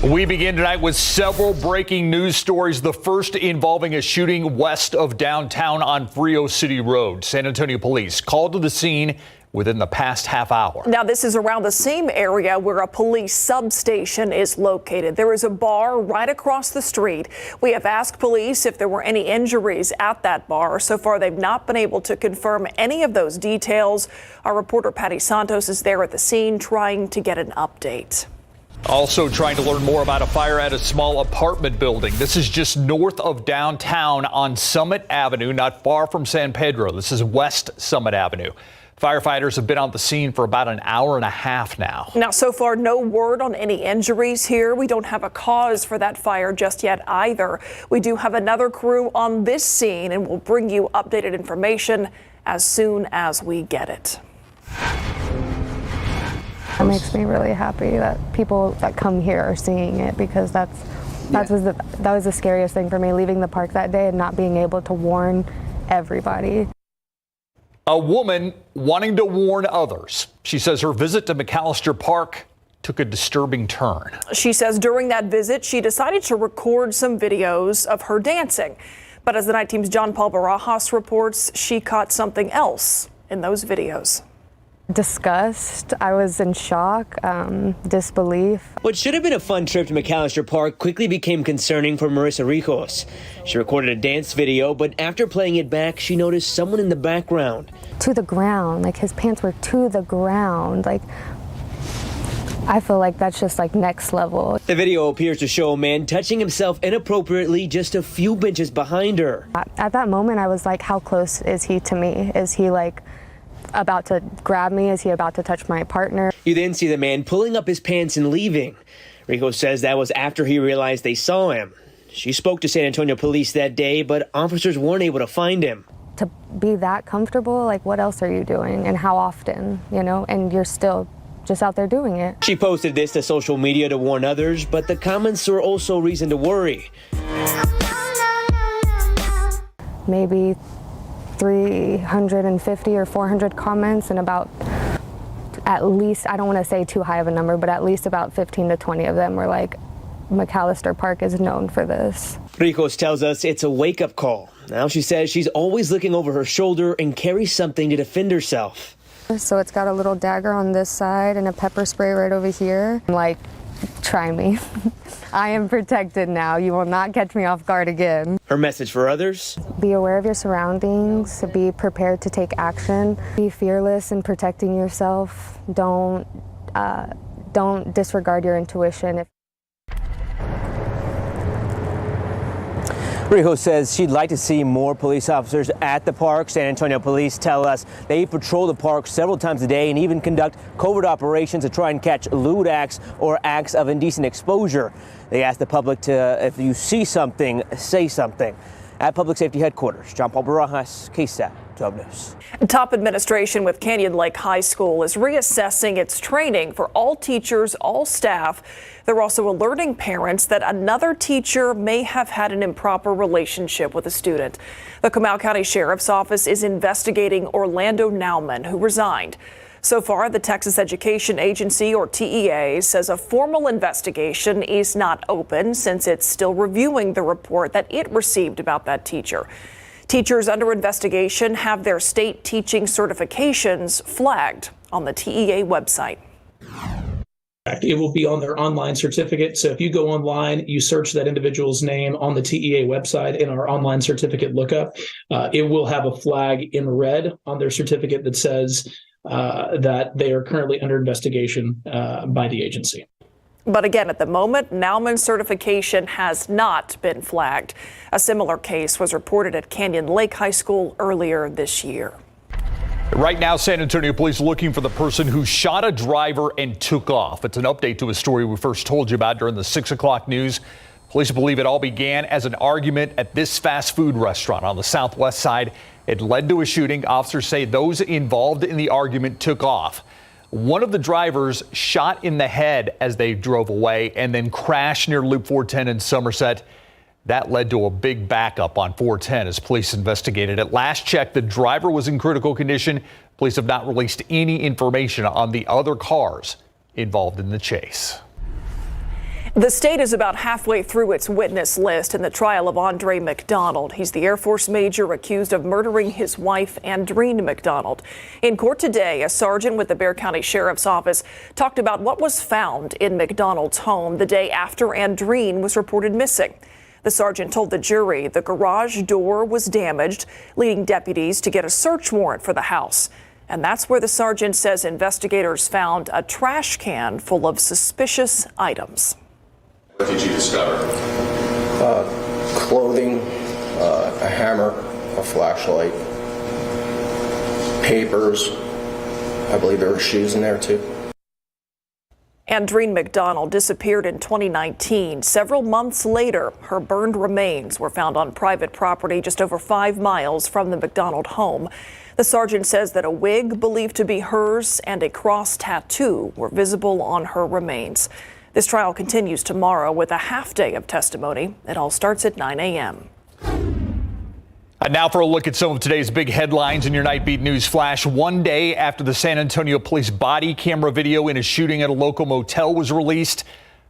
We begin tonight with several breaking news stories. The first involving a shooting west of downtown on Frio City Road. San Antonio police called to the scene within the past half hour. Now, this is around the same area where a police substation is located. There is a bar right across the street. We have asked police if there were any injuries at that bar. So far, they've not been able to confirm any of those details. Our reporter Patty Santos is there at the scene trying to get an update. Also trying to learn more about a fire at a small apartment building. This is just north of downtown on Summit Avenue, not far from San Pedro. This is West Summit Avenue. Firefighters have been on the scene for about an hour and a half now. Now, so far, no word on any injuries here. We don't have a cause for that fire just yet either. We do have another crew on this scene, and we'll bring you updated information as soon as we get it. It makes me really happy that people that come here are seeing it, because that was the scariest thing for me, leaving the park that day and not being able to warn everybody. A woman wanting to warn others. She says her visit to McAllister Park took a disturbing turn. She says during that visit, she decided to record some videos of her dancing. But as the Night Team's John Paul Barajas reports, she caught something else in those videos. Disgust. I was in shock, disbelief. What should have been a fun trip to McAllister Park quickly became concerning for Marissa Rijos. She recorded a dance video, but after playing it back, she noticed someone in the background. To the ground, like his pants were to the ground. Like, I feel like that's just like next level. The video appears to show a man touching himself inappropriately just a few benches behind her. At that moment, I was like, how close is he to me? Is he like about to grab me? Is he about to touch my partner? You then see the man pulling up his pants and leaving. Rico says that was after he realized they saw him. She spoke to San Antonio police that day, but officers weren't able to find him. To be that comfortable, like what else are you doing and how often, you know, and you're still just out there doing it. She posted this to social media to warn others, but the comments were also reason to worry. Maybe 350 or 400 comments, and about at least, I don't want to say too high of a number, but at least about 15 to 20 of them were like, McAllister Park is known for this. Ricos tells us it's a wake-up call. Now she says she's always looking over her shoulder and carries something to defend herself. So it's got a little dagger on this side and a pepper spray right over here. I'm like, try me. I am protected now. You will not catch me off guard again. Her message for others? Be aware of your surroundings. Be prepared to take action. Be fearless in protecting yourself. Don't disregard your intuition. Rijo says she'd like to see more police officers at the park. San Antonio police tell us they patrol the park several times a day and even conduct covert operations to try and catch lewd acts or acts of indecent exposure. They ask the public to, if you see something, say something. At Public Safety Headquarters, John Paul Barajas, KSAT 12 News. Top administration with Canyon Lake High School is reassessing its training for all teachers, all staff. They're also alerting parents that another teacher may have had an improper relationship with a student. The Comal County Sheriff's Office is investigating Orlando Nauman, who resigned. So far, the Texas Education Agency, or TEA, says a formal investigation is not open since it's still reviewing the report that it received about that teacher. Teachers under investigation have their state teaching certifications flagged on the TEA website. It will be on their online certificate. So if you go online, you search that individual's name on the TEA website in our online certificate lookup, it will have a flag in red on their certificate that says that they are currently under investigation by the agency. But again, at the moment, Nauman's certification has not been flagged. A similar case was reported at Canyon Lake High School earlier this year. Right now, San Antonio police looking for the person who shot a driver and took off. It's an update to a story we first told you about during the 6 o'clock news. Police believe it all began as an argument at this fast food restaurant on the southwest side. It led to a shooting. Officers say those involved in the argument took off. One of the drivers shot in the head as they drove away and then crashed near Loop 410 in Somerset. That led to a big backup on 410 as police investigated it. Last check, the driver was in critical condition. Police have not released any information on the other cars involved in the chase. The state is about halfway through its witness list in the trial of Andre McDonald. He's the Air Force major accused of murdering his wife, Andreen McDonald. In court today, a sergeant with the Bexar County Sheriff's Office talked about what was found in McDonald's home the day after Andreen was reported missing. The sergeant told the jury the garage door was damaged, leading deputies to get a search warrant for the house. And that's where the sergeant says investigators found a trash can full of suspicious items. What did you discover? Clothing, a hammer, a flashlight, papers. I believe there were shoes in there too. Andreen McDonald disappeared in 2019. Several months later, her burned remains were found on private property just over 5 miles from the McDonald home. The sergeant says that a wig believed to be hers and a cross tattoo were visible on her remains. This trial continues tomorrow with a half day of testimony. It all starts at 9 a.m. And now for a look at some of today's big headlines in your Nightbeat News Flash. One day after the San Antonio police body camera video in a shooting at a local motel was released,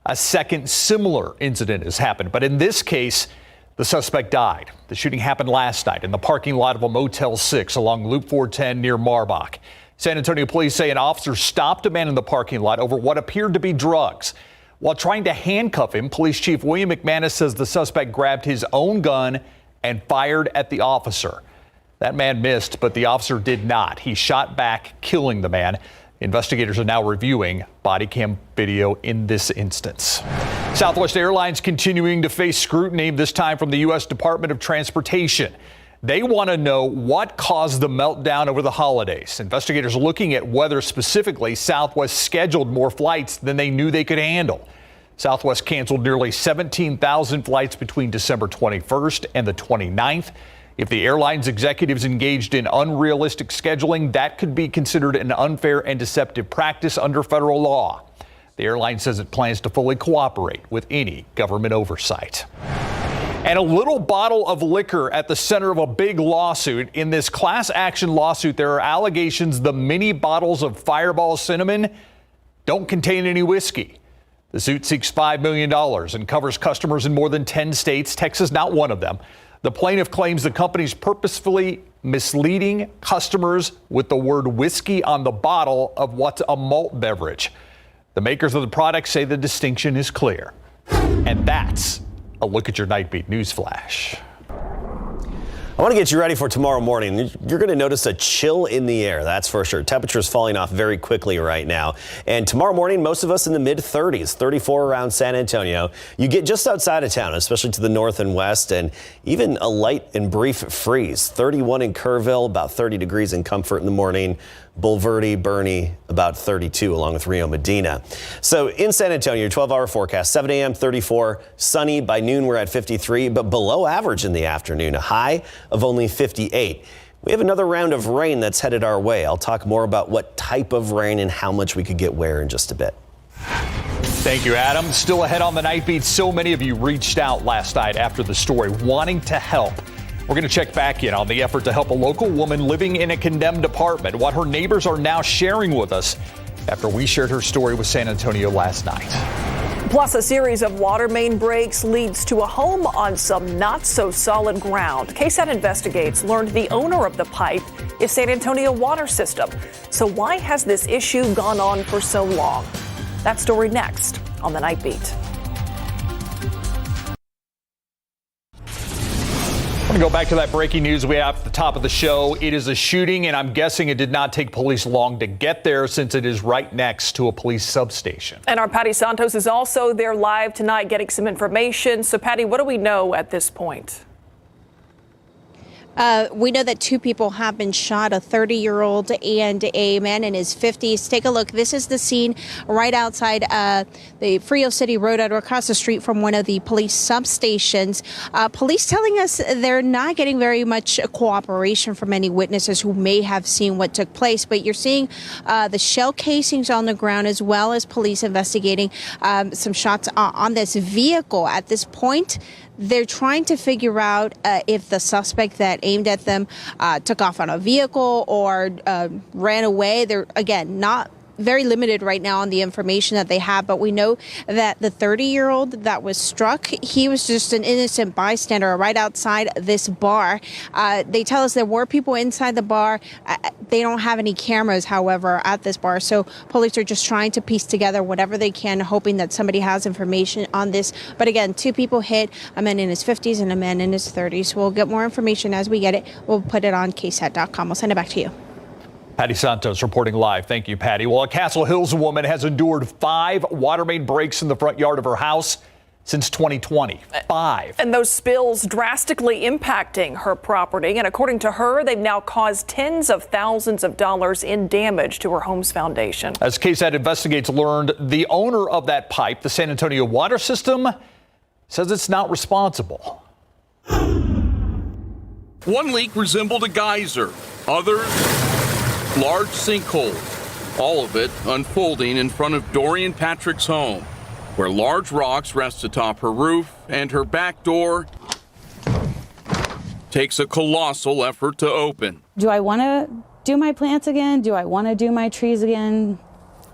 a second similar incident has happened. But in this case, the suspect died. The shooting happened last night in the parking lot of a Motel 6 along Loop 410 near Marbach. San Antonio police say an officer stopped a man in the parking lot over what appeared to be drugs. While trying to handcuff him, Police Chief William McManus says the suspect grabbed his own gun and fired at the officer. That man missed, but the officer did not. He shot back, killing the man. Investigators are now reviewing body cam video in this instance. Southwest Airlines continuing to face scrutiny, this time from the U.S. Department of Transportation. They want to know what caused the meltdown over the holidays. Investigators looking at whether specifically Southwest scheduled more flights than they knew they could handle. Southwest canceled nearly 17,000 flights between December 21st and the 29th. If the airline's executives engaged in unrealistic scheduling, that could be considered an unfair and deceptive practice under federal law. The airline says it plans to fully cooperate with any government oversight. And a little bottle of liquor at the center of a big lawsuit. In this class action lawsuit, there are allegations the mini bottles of Fireball Cinnamon don't contain any whiskey. The suit seeks $5 million and covers customers in more than 10 states, Texas not one of them. The plaintiff claims the company's purposefully misleading customers with the word whiskey on the bottle of what's a malt beverage. The makers of the product say the distinction is clear. And that's a look at your Nightbeat News Flash. I want to get you ready for tomorrow morning. You're going to notice a chill in the air, that's for sure. Temperatures falling off very quickly right now. And tomorrow morning, most of us in the mid-30s, 34 around San Antonio. You get just outside of town, especially to the north and west, and even a light and brief freeze. 31 in Kerrville, about 30 degrees in Comfort in the morning. Bulverde, Bernie, about 32 along with Rio Medina. So in San Antonio, your 12-hour forecast, 7 a.m. 34, sunny. By noon, we're at 53, but below average in the afternoon, a high of only 58. We have another round of rain that's headed our way. I'll talk more about what type of rain and how much we could get where in just a bit. Thank you, Adam. Still ahead on the Night Beat. So many of you reached out last night after the story, wanting to help. We're going to check back in on the effort to help a local woman living in a condemned apartment, what her neighbors are now sharing with us after we shared her story with San Antonio last night. Plus, a series of water main breaks leads to a home on some not so solid ground. KSAT Investigates learned the owner of the pipe is San Antonio Water System. So why has this issue gone on for so long? That story next on the Night Beat. I want to go back to that breaking news we have at the top of the show. It is a shooting, and I'm guessing it did not take police long to get there since it is right next to a police substation. And our Patty Santos is also there live tonight getting some information. So, Patty, what do we know at this point? We know that 2 people have been shot, a 30-year-old and a man in his 50s. Take a look. This is the scene right outside the Frio City Road across the street from one of the police substations. Police telling us they're not getting very much cooperation from any witnesses who may have seen what took place. But you're seeing the shell casings on the ground as well as police investigating some shots on this vehicle. At this point, they're trying to figure out if the suspect that aimed at them took off on a vehicle or ran away. They're, again, not very limited right now on the information that they have, but we know that the 30-year-old that was struck, he was just an innocent bystander right outside this bar. They tell us there were people inside the bar. They don't have any cameras, however, at this bar, so police are just trying to piece together whatever they can, hoping that somebody has information on this. But again, 2 people hit, a man in his 50s and a man in his 30s. We'll get more information as we get it. We'll put it on KSAT.com. I'll send it back to you. Patty Santos reporting live. Thank you, Patty. Well, a Castle Hills woman has endured 5 water main breaks in the front yard of her house since 2020. 5. And those spills drastically impacting her property. And according to her, they've now caused tens of thousands of dollars in damage to her home's foundation. As KSAT investigates learned, the owner of that pipe, the San Antonio water system, says it's not responsible. One leak resembled a geyser. Others, large sinkholes. All of it unfolding in front of Dorian Patrick's home, where large rocks rest atop her roof, and her back door takes a colossal effort to open. Do I want to do my plants again? Do I want to do my trees again?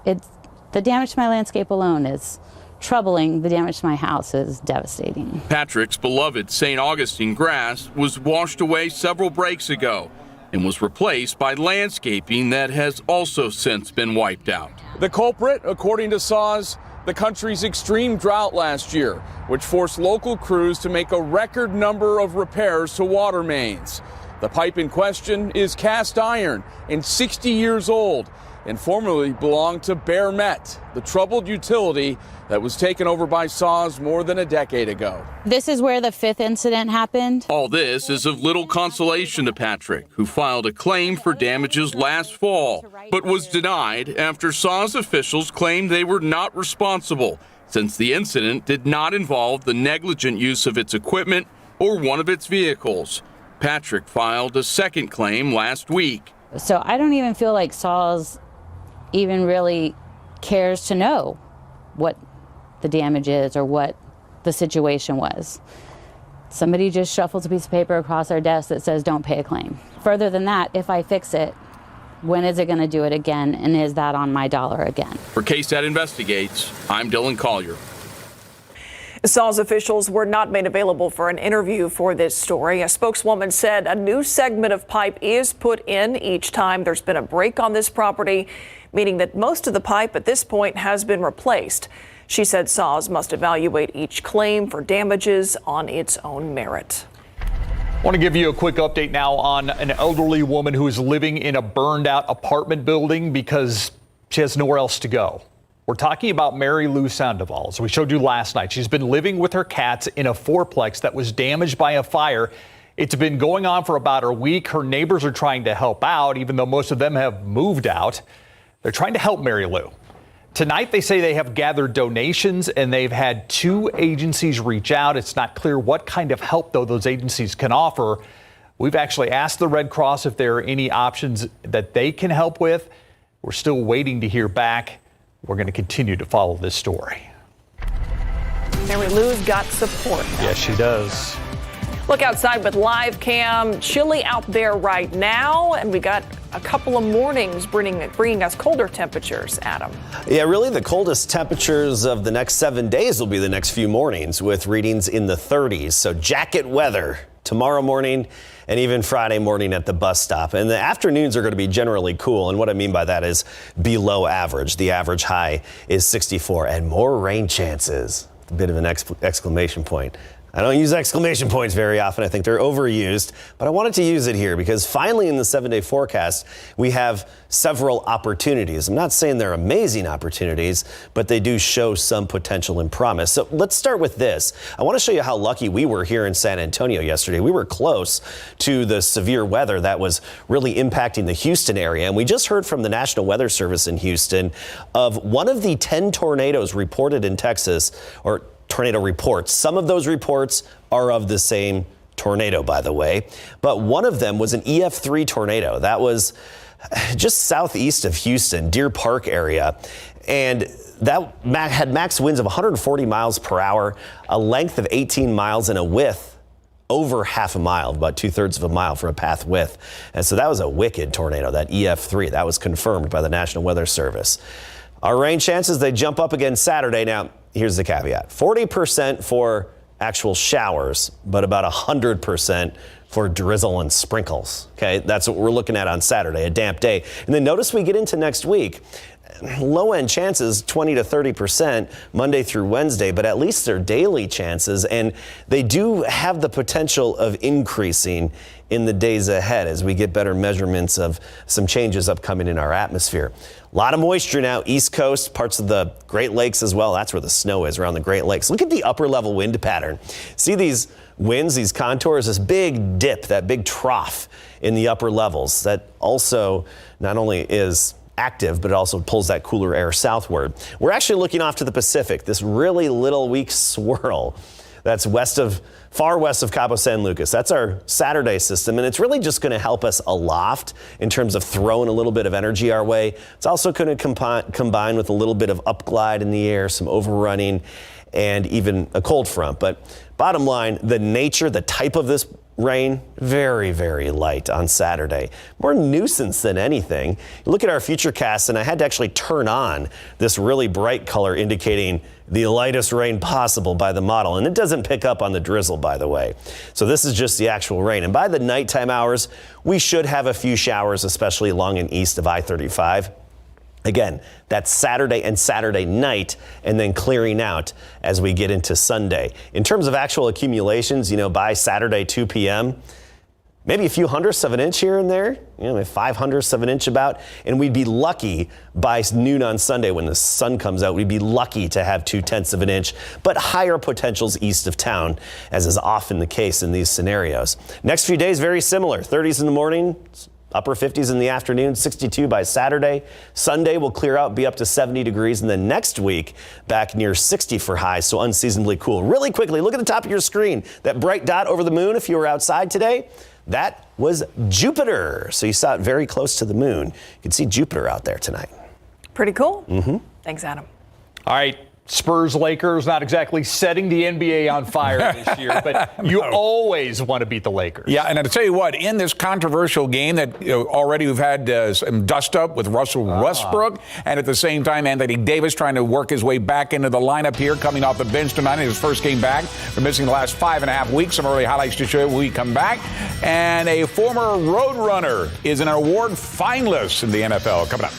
The damage to my landscape alone is troubling. The damage to my house is devastating. Patrick's beloved St. Augustine grass was washed away several breaks ago and was replaced by landscaping that has also since been wiped out. The culprit, according to SAWS, the country's extreme drought last year, which forced local crews to make a record number of repairs to water mains. The pipe in question is cast iron and 60 years old and formerly belonged to Bear Met, the troubled utility that was taken over by SAWS more than a decade ago. This is where the 5th incident happened. All this is of little consolation to Patrick, who filed a claim for damages last fall, but was denied after SAWS officials claimed they were not responsible, since the incident did not involve the negligent use of its equipment or one of its vehicles. Patrick filed a second claim last week. So I don't even feel like SAWS even really cares to know what the damage is or what the situation was. Somebody just shuffles a piece of paper across our desk that says don't pay a claim. Further than that, if I fix it, when is it going to do it again, and is that on my dollar again? For KSAT Investigates, I'm Dylan Collier. SAWS officials were not made available for an interview for this story. A spokeswoman said a new segment of pipe is put in each time there's been a break on this property, meaning that most of the pipe at this point has been replaced. She said SAWS must evaluate each claim for damages on its own merit. I want to give you a quick update now on an elderly woman who is living in a burned out apartment building because she has nowhere else to go. We're talking about Mary Lou Sandoval. As we showed you last night, she's been living with her cats in a fourplex that was damaged by a fire. It's been going on for about a week. Her neighbors are trying to help out, even though most of them have moved out. They're trying to help Mary Lou. Tonight, they say they have gathered donations and they've had 2 agencies reach out. It's not clear what kind of help, though, those agencies can offer. We've actually asked the Red Cross if there are any options that they can help with. We're still waiting to hear back. We're going to continue to follow this story. Mary Lou's got support. Yes, she does. Look outside with live cam. Chilly out there right now, and we got a couple of mornings bringing us colder temperatures, Adam. Yeah, really the coldest temperatures of the next 7 days will be the next few mornings with readings in the 30s. So jacket weather tomorrow morning and even Friday morning at the bus stop. And the afternoons are going to be generally cool. And what I mean by that is below average. The average high is 64 and more rain chances. A bit of an exclamation point. I don't use exclamation points very often. I think they're overused, but I wanted to use it here because finally in the 7-day forecast, we have several opportunities. I'm not saying they're amazing opportunities, but they do show some potential and promise. So let's start with this. I want to show you how lucky we were here in San Antonio yesterday. We were close to the severe weather that was really impacting the Houston area. And we just heard from the National Weather Service in Houston of one of the 10 tornadoes reported in Texas, or tornado reports. Some of those reports are of the same tornado, by the way, but one of them was an EF3 tornado that was just southeast of Houston, Deer Park area, and that had max winds of 140 miles per hour, a length of 18 miles, and a width over half a mile, about 2/3 of a mile for a path width. And so that was a wicked tornado, that EF3. That was confirmed by the National Weather Service. Our rain chances, they jump up again Saturday. Now, here's the caveat. 40% for actual showers, but about 100% for drizzle and sprinkles. Okay, that's what we're looking at on Saturday, a damp day. And then notice we get into next week. Low-end chances, 20 to 30% Monday through Wednesday, but at least they're daily chances, and they do have the potential of increasing in the days ahead as we get better measurements of some changes upcoming in our atmosphere. A lot of moisture now, East Coast, parts of the Great Lakes as well. That's where the snow is, around the Great Lakes. Look at the upper level wind pattern. See these winds, these contours, this big dip, that big trough in the upper levels that also not only is active, but it also pulls that cooler air southward. We're actually looking off to the Pacific, this really little weak swirl that's far west of Cabo San Lucas. That's our Saturday system, and it's really just going to help us aloft in terms of throwing a little bit of energy our way. It's also going to combine with a little bit of upglide in the air, some overrunning, and even a cold front. But bottom line, the nature, the type of this rain, very, very light on Saturday. More nuisance than anything. You look at our futurecast, and I had to actually turn on this really bright color indicating the lightest rain possible by the model. And it doesn't pick up on the drizzle, by the way. So this is just the actual rain. And by the nighttime hours, we should have a few showers, especially along and east of I-35. Again, that's Saturday and Saturday night, and then clearing out as we get into Sunday. In terms of actual accumulations, by Saturday 2 p.m., maybe a few hundredths of an inch here and there, 5/100ths of an inch about, and we'd be lucky by noon on Sunday when the sun comes out, we'd be lucky to have 2/10 of an inch, but higher potentials east of town, as is often the case in these scenarios. Next few days, very similar, 30s in the morning, upper 50s in the afternoon, 62 by Saturday. Sunday will clear out, be up to 70 degrees, and then next week back near 60 for highs, so unseasonably cool. Really quickly, look at the top of your screen. That bright dot over the moon, if you were outside today, that was Jupiter. So you saw it very close to the moon. You can see Jupiter out there tonight. Pretty cool. Thanks, Adam. All right. Spurs Lakers, not exactly setting the NBA on fire this year, but you always want to beat the Lakers. Yeah, and I'll tell you what, in this controversial game that already we've had some dust up with Russell Westbrook, and at the same time Anthony Davis trying to work his way back into the lineup here, coming off the bench tonight in his first game back for missing the last 5.5 weeks. Some early highlights to show you when we come back. And a former Roadrunner is an award finalist in the NFL. Coming up.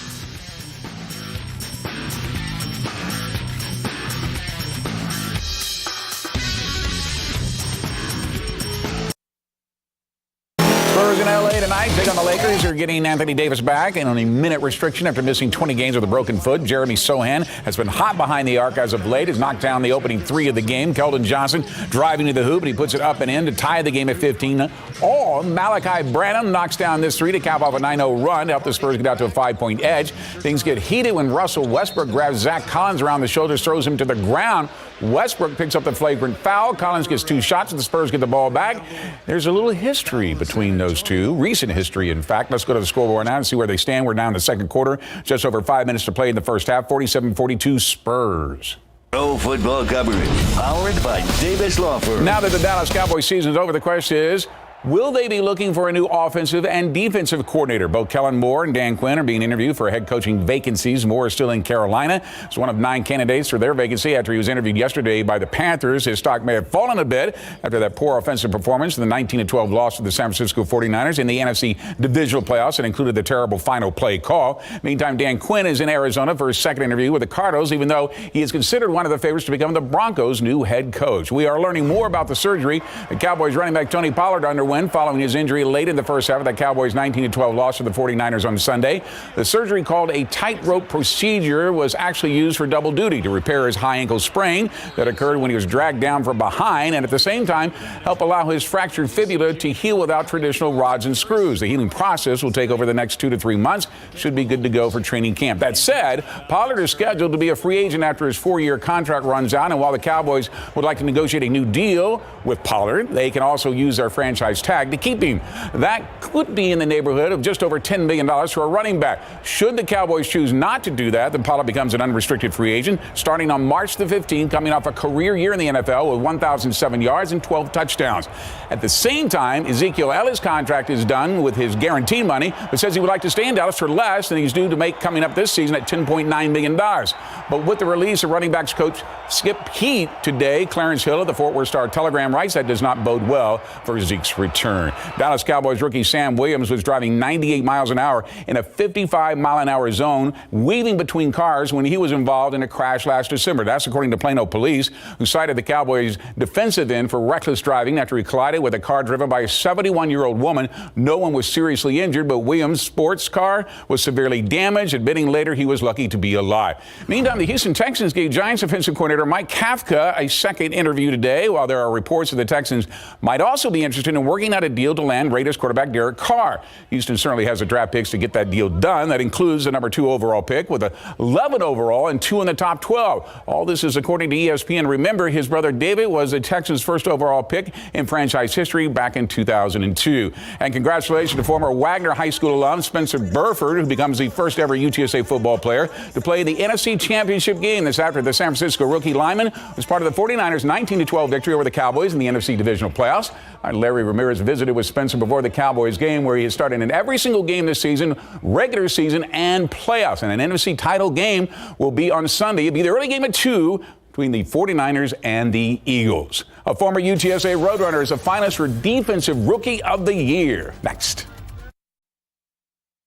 Spurs in LA tonight take on the Lakers. They're getting Anthony Davis back and on a minute restriction after missing 20 games with a broken foot. Jeremy Sohan has been hot behind the arc as of late. Has knocked down the opening 3 of the game. Keldon Johnson driving to the hoop, and he puts it up and in to tie the game at 15. Or Malachi Branham knocks down this 3 to cap off a 9-0 run to help the Spurs get out to a 5-point edge. Things get heated when Russell Westbrook grabs Zach Collins around the shoulders, throws him to the ground. Westbrook picks up the flagrant foul. Collins gets 2 shots, and the Spurs get the ball back. There's a little history between those two, recent history, in fact. Let's go to the scoreboard now and see where they stand. We're down in the second quarter, just over 5 minutes to play in the first half. 47-42 Spurs. Pro football coverage, powered by Davis Law Firm. Now that the Dallas Cowboys season is over, the question is, will they be looking for a new offensive and defensive coordinator? Both Kellen Moore and Dan Quinn are being interviewed for head coaching vacancies. Moore is still in Carolina. He's one of 9 candidates for their vacancy after he was interviewed yesterday by the Panthers. His stock may have fallen a bit after that poor offensive performance in the 19-12 loss to the San Francisco 49ers in the NFC divisional playoffs. It included the terrible final play call. Meantime, Dan Quinn is in Arizona for his second interview with the Cardinals, even though he is considered one of the favorites to become the Broncos' new head coach. We are learning more about the surgery the Cowboys running back Tony Pollard underwent following his injury late in the first half of the Cowboys' 19-12 loss to the 49ers on Sunday. The surgery, called a tightrope procedure, was actually used for double duty to repair his high ankle sprain that occurred when he was dragged down from behind, and at the same time help allow his fractured fibula to heal without traditional rods and screws. The healing process will take over the next 2 to 3 months. Should be good to go for training camp. That said, Pollard is scheduled to be a free agent after his 4-year contract runs out, and while the Cowboys would like to negotiate a new deal with Pollard, they can also use their franchise price tag to keep him. That could be in the neighborhood of just over $10 million for a running back. Should the Cowboys choose not to do that, then Pollard becomes an unrestricted free agent starting on March the 15th, coming off a career year in the NFL with 1,007 yards and 12 touchdowns. At the same time, Ezekiel Elliott's contract is done with his guaranteed money, but says he would like to stay in Dallas for less than he's due to make coming up this season at $10.9 million. But with the release of running backs coach Skip Heath today, Clarence Hill of the Fort Worth Star-Telegram writes that does not bode well for Zeke's return. Dallas Cowboys rookie Sam Williams was driving 98 miles an hour in a 55-mile-an-hour zone, weaving between cars when he was involved in a crash last December. That's according to Plano police, who cited the Cowboys' defensive end for reckless driving after he collided with a car driven by a 71-year-old woman. No one was seriously injured, but Williams' sports car was severely damaged, admitting later he was lucky to be alive. Meantime, the Houston Texans gave Giants offensive coordinator Mike Kafka a second interview today, while there are reports that the Texans might also be interested in working out a deal to land Raiders quarterback Derek Carr. Houston certainly has the draft picks to get that deal done. That includes the number 2 overall pick with 11 overall and 2 in the top 12. All this is according to ESPN. Remember, his brother David was the Texans' first overall pick in franchise history back in 2002. And congratulations to former Wagner High School alum Spencer Burford, who becomes the first ever UTSA football player to play the NFC Championship game. This after the San Francisco rookie lineman was part of the 49ers' 19-12 victory over the Cowboys in the NFC Divisional Playoffs. Larry Ramirez visited with Spencer before the Cowboys game, where he has started in every single game this season, regular season and playoffs. And an NFC title game will be on Sunday. It'll be the early game at 2 between the 49ers and the Eagles. A former UTSA Roadrunner is a finalist for Defensive Rookie of the Year. Next.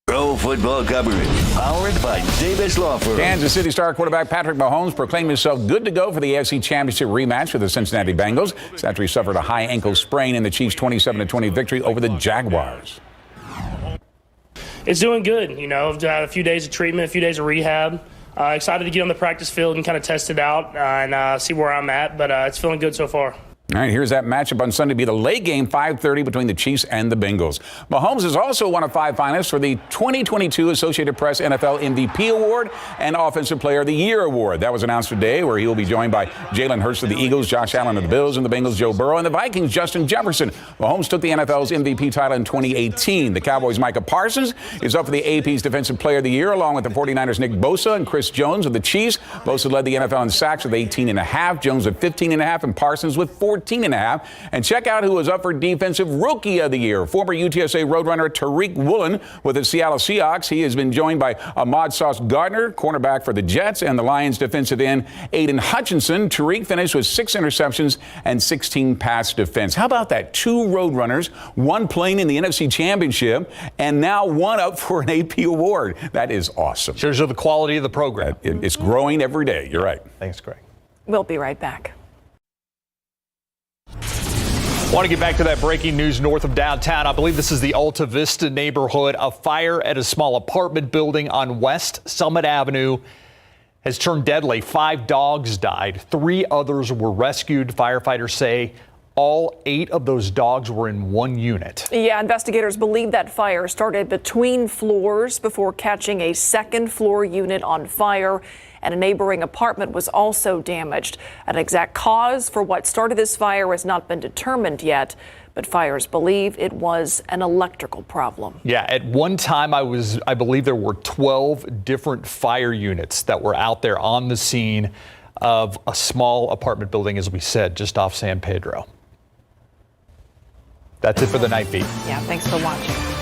Pro football government, powered by Davis Law Firm. Kansas City star quarterback Patrick Mahomes proclaimed himself good to go for the AFC Championship rematch with the Cincinnati Bengals after he suffered a high ankle sprain in the Chiefs' 27-20 victory over the Jaguars. It's doing good. You know, I've had a few days of treatment, a few days of rehab. Excited to get on the practice field and kind of test it out and see where I'm at, but it's feeling good so far. All right, here's that matchup on Sunday. Be the late game, 5:30 between the Chiefs and the Bengals. Mahomes is also one of 5 finalists for the 2022 Associated Press NFL MVP Award and Offensive Player of the Year Award. That was announced today, where he will be joined by Jalen Hurts of the Eagles, Josh Allen of the Bills, and the Bengals, Joe Burrow, and the Vikings, Justin Jefferson. Mahomes took the NFL's MVP title in 2018. The Cowboys' Micah Parsons is up for the AP's Defensive Player of the Year, along with the 49ers' Nick Bosa and Chris Jones of the Chiefs. Bosa led the NFL in sacks with 18.5, Jones with 15.5, and Parsons with 14.5. And check out who was up for Defensive Rookie of the Year. Former UTSA Roadrunner Tariq Woolen with the Seattle Seahawks. He has been joined by Ahmad Sauce Gardner, cornerback for the Jets, and the Lions defensive end Aiden Hutchinson. Tariq finished with 6 interceptions and 16 pass defense. How about that? 2 Roadrunners, 1 playing in the NFC Championship, and now 1 up for an AP award. That is awesome. Shows you the quality of the program. It's growing every day. You're right. Thanks, Greg. We'll be right back. Want to get back to that breaking news north of downtown. I believe this is the Alta Vista neighborhood. A fire at a small apartment building on West Summit Avenue has turned deadly. 5 dogs died. 3 others were rescued. Firefighters say all 8 of those dogs were in one unit. Yeah, investigators believe that fire started between floors before catching a second floor unit on fire, and a neighboring apartment was also damaged. An exact cause for what started this fire has not been determined yet, but fires believe it was an electrical problem. Yeah, at one time I believe there were 12 different fire units that were out there on the scene of a small apartment building, as we said, just off San Pedro. That's it for the Night Beat. Yeah, thanks for watching.